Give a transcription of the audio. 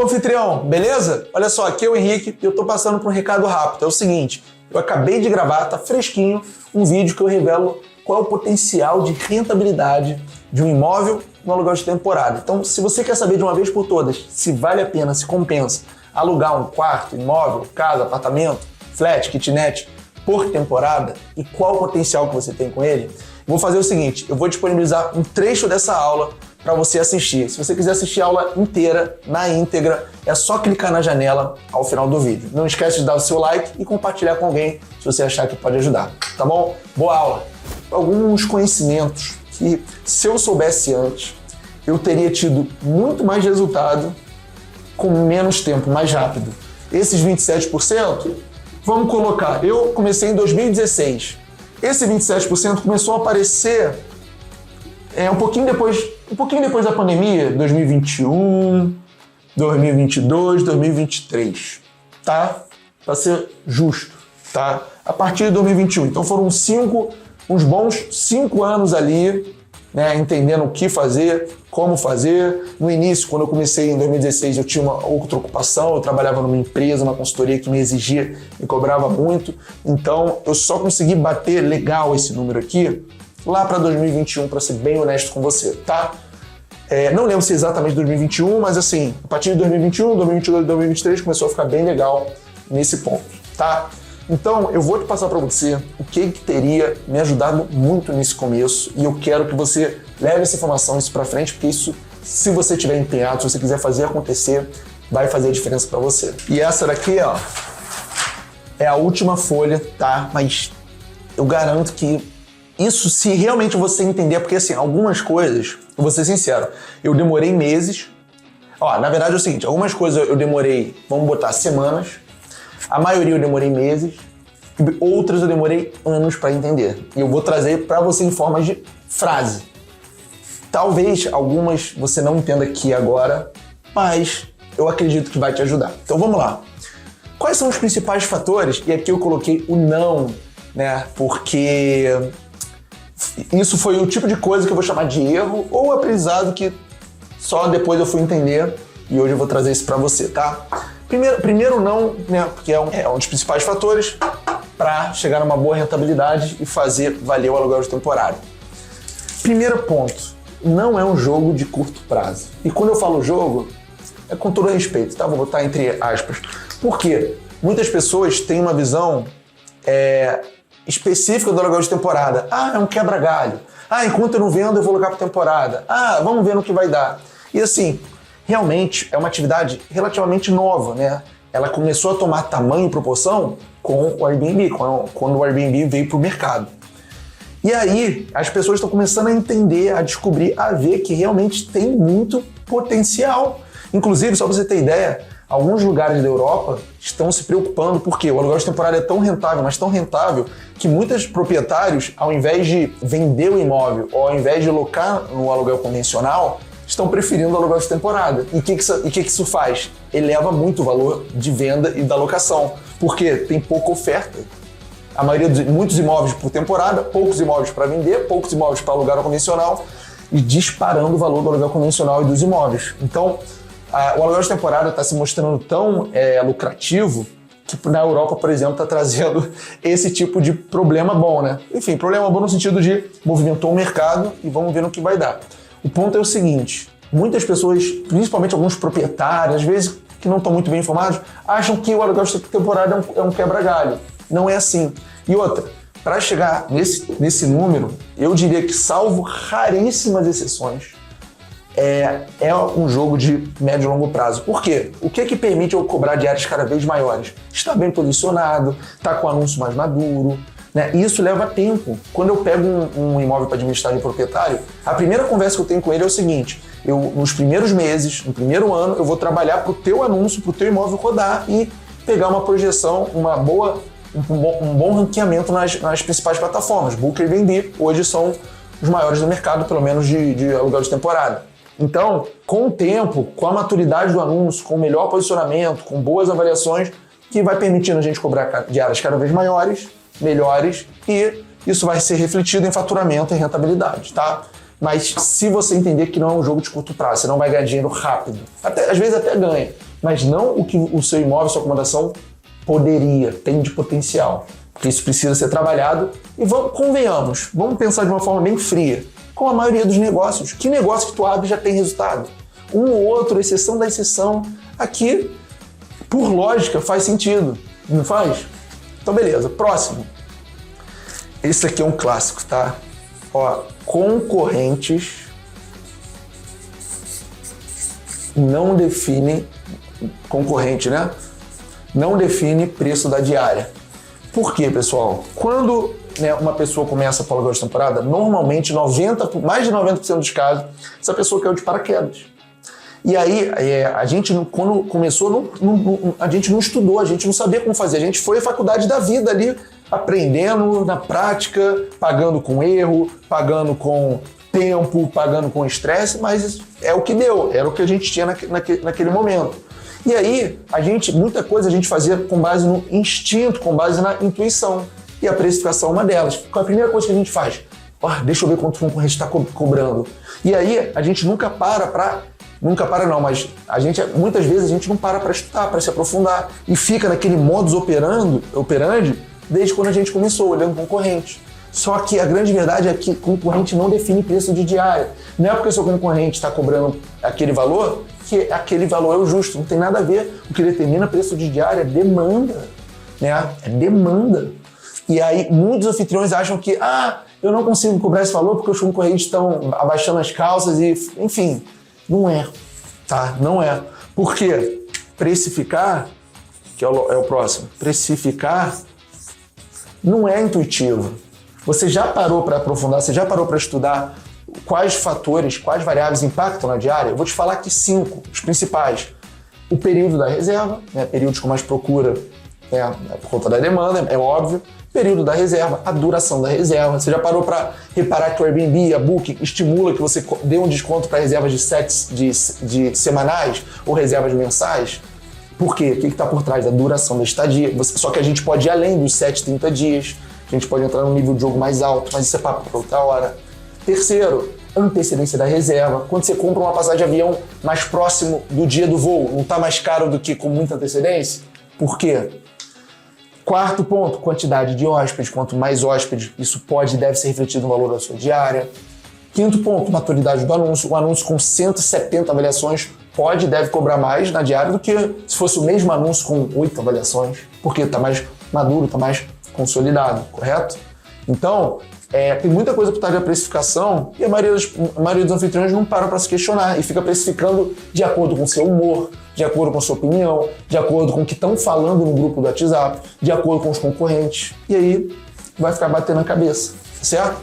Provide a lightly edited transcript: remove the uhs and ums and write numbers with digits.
anfitrião, beleza? Olha só, aqui é o Henrique e eu tô passando por um recado rápido. É o seguinte, eu acabei de gravar, tá fresquinho, um vídeo que eu revelo qual é o potencial de rentabilidade de um imóvel no aluguel de temporada. Então, se você quer saber de uma vez por todas se vale a pena, se compensa alugar um quarto, imóvel, casa, apartamento, flat, kitnet por temporada e qual o potencial que você tem com ele, vou fazer o seguinte, eu vou disponibilizar um trecho dessa aula para você assistir. Se você quiser assistir a aula inteira, na íntegra, é só clicar na janela ao final do vídeo. Não esquece de dar o seu like e compartilhar com alguém se você achar que pode ajudar, tá bom? Boa aula! Alguns conhecimentos que, se eu soubesse antes, eu teria tido muito mais resultado com menos tempo, mais rápido. Esses 27%, vamos colocar, eu comecei em 2016. Esse 27% começou a aparecer um pouquinho depois da pandemia, 2021, 2022, 2023, tá? Para ser justo, tá? A partir de 2021. Então foram uns bons 5 anos ali, né, entendendo o que fazer, como fazer. No início, quando eu comecei em 2016, eu tinha uma outra ocupação, eu trabalhava numa empresa, uma consultoria que me exigia, me cobrava muito. Então, eu só consegui bater legal esse número aqui lá para 2021, para ser bem honesto com você, tá? Não lembro se é exatamente 2021, mas assim, a partir de 2021, 2022, 2023 começou a ficar bem legal nesse ponto, tá? Então, eu vou te passar para você o que teria me ajudado muito nesse começo e eu quero que você leve essa informação, isso para frente, porque isso, se você tiver empenhado, se você quiser fazer acontecer, vai fazer a diferença para você. E essa daqui, ó, é a última folha, tá? Mas eu garanto que isso, se realmente você entender, porque assim, algumas coisas, eu vou ser sincero, eu demorei meses. Ó, na verdade é o seguinte, algumas coisas eu demorei, vamos botar semanas, a maioria eu demorei meses, outras eu demorei anos para entender. E eu vou trazer para você em forma de frase. Talvez algumas você não entenda aqui agora, mas eu acredito que vai te ajudar. Então vamos lá. Quais são os principais fatores? E aqui eu coloquei o não, né? Porque isso foi o tipo de coisa que eu vou chamar de erro ou aprendizado que só depois eu fui entender e hoje eu vou trazer isso para você, tá? Primeiro não, né? Porque é um dos principais fatores para chegar numa boa rentabilidade e fazer valer o aluguel de temporada. Primeiro ponto, não é um jogo de curto prazo. E quando eu falo jogo, é com todo respeito, tá? Vou botar entre aspas. Por quê? Muitas pessoas têm uma visão específica do aluguel de temporada. Ah, é um quebra-galho. Ah, enquanto eu não vendo, eu vou alugar por temporada. Ah, vamos ver no que vai dar. E assim, realmente é uma atividade relativamente nova, né? Ela começou a tomar tamanho e proporção com o Airbnb, quando o Airbnb veio para o mercado. E aí, as pessoas estão começando a entender, a descobrir, a ver que realmente tem muito potencial. Inclusive, só para você ter ideia, alguns lugares da Europa estão se preocupando porque o aluguel de temporada é tão rentável, mas tão rentável, que muitos proprietários, ao invés de vender o imóvel ou ao invés de locar no aluguel convencional, estão preferindo o aluguel de temporada. E o que isso faz? Eleva muito o valor de venda e da locação, porque tem pouca oferta. A maioria muitos imóveis por temporada, poucos imóveis para vender, poucos imóveis para alugar convencional e disparando o valor do aluguel convencional e dos imóveis. Então, o aluguel de temporada está se mostrando tão lucrativo que na Europa, por exemplo, está trazendo esse tipo de problema bom, né? Enfim, problema bom no sentido de movimentou o mercado e vamos ver no que vai dar. O ponto é o seguinte, muitas pessoas, principalmente alguns proprietários, às vezes que não estão muito bem informados, acham que o aluguel de temporada é um quebra-galho. Não é assim. E outra, para chegar nesse número, eu diria que, salvo raríssimas exceções, é um jogo de médio e longo prazo. Por quê? O que permite eu cobrar diárias cada vez maiores? Está bem posicionado, está com o anúncio mais maduro, né? Isso leva tempo. Quando eu pego um imóvel para administrar de proprietário, a primeira conversa que eu tenho com ele é o seguinte, nos primeiros meses, no primeiro ano, eu vou trabalhar para o teu anúncio, para o teu imóvel rodar e pegar uma projeção, um bom ranqueamento nas principais plataformas. Booker e Airbnb hoje são os maiores do mercado, pelo menos de aluguel de temporada. Então, com o tempo, com a maturidade do anúncio, com o melhor posicionamento, com boas avaliações, que vai permitindo a gente cobrar diárias cada vez maiores, melhores, e isso vai ser refletido em faturamento e rentabilidade, tá? Mas se você entender que não é um jogo de curto prazo, você não vai ganhar dinheiro rápido, às vezes até ganha, mas não o que o seu imóvel, sua acomodação tem de potencial. Porque isso precisa ser trabalhado e convenhamos, vamos pensar de uma forma bem fria. Com a maioria dos negócios, que negócio que tu abre já tem resultado? Um ou outro, exceção da exceção, aqui, por lógica, faz sentido, não faz? Então beleza, próximo. Esse aqui é um clássico, tá? Ó, concorrentes não definem, concorrente, né? Não define preço da diária. Por quê, pessoal? Quando uma pessoa começa a aluguel de temporada, normalmente mais de 90% dos casos, essa pessoa caiu de paraquedas. E aí, a gente, quando começou, a gente não estudou, a gente não sabia como fazer. A gente foi à faculdade da vida ali, aprendendo na prática, pagando com erro, pagando com tempo, pagando com estresse, mas é o que deu, era o que a gente tinha naquele momento. E aí, muita coisa a gente fazia com base no instinto, com base na intuição. E a precificação é uma delas. Qual é a primeira coisa que a gente faz? Deixa eu ver quanto o concorrente está cobrando. E aí, a gente nunca para mas muitas vezes a gente não para estudar, para se aprofundar. E fica naquele modus operandi desde quando a gente começou, olhando o concorrente. Só que a grande verdade é que concorrente não define preço de diária. Não é porque o seu concorrente está cobrando aquele valor que aquele valor é o justo. Não tem nada a ver. O que determina preço de diária é demanda. Né? É demanda. E aí muitos anfitriões acham que eu não consigo cobrar esse valor porque os concorrentes estão abaixando as calças e, enfim, não é. Tá? Não é. Por quê? Precificar, que é o próximo, precificar não é intuitivo. Você já parou para aprofundar, você já parou para estudar quais fatores, quais variáveis impactam na diária? Eu vou te falar aqui 5, os principais. O período da reserva, né, períodos com mais procura, por conta da demanda, é óbvio. Período da reserva, a duração da reserva. Você já parou para reparar que o Airbnb, a Booking, estimula que você dê um desconto para reservas de semanais ou reservas mensais? Por quê? O que está por trás? A duração da estadia. Só que a gente pode ir além dos 30 dias. A gente pode entrar num nível de jogo mais alto, mas isso é papo para outra hora. Terceiro, antecedência da reserva. Quando você compra uma passagem de avião mais próximo do dia do voo, não está mais caro do que com muita antecedência? Por quê? Quarto ponto, quantidade de hóspedes. Quanto mais hóspedes, isso pode e deve ser refletido no valor da sua diária. Quinto ponto, maturidade do anúncio. O anúncio com 170 avaliações pode e deve cobrar mais na diária do que se fosse o mesmo anúncio com 8 avaliações, porque está mais maduro, está mais consolidado, correto? Então, tem muita coisa por trás da precificação e a maioria dos anfitriões não para para se questionar e fica precificando de acordo com o seu humor, de acordo com a sua opinião, de acordo com o que estão falando no grupo do WhatsApp, de acordo com os concorrentes. E aí vai ficar batendo a cabeça, certo?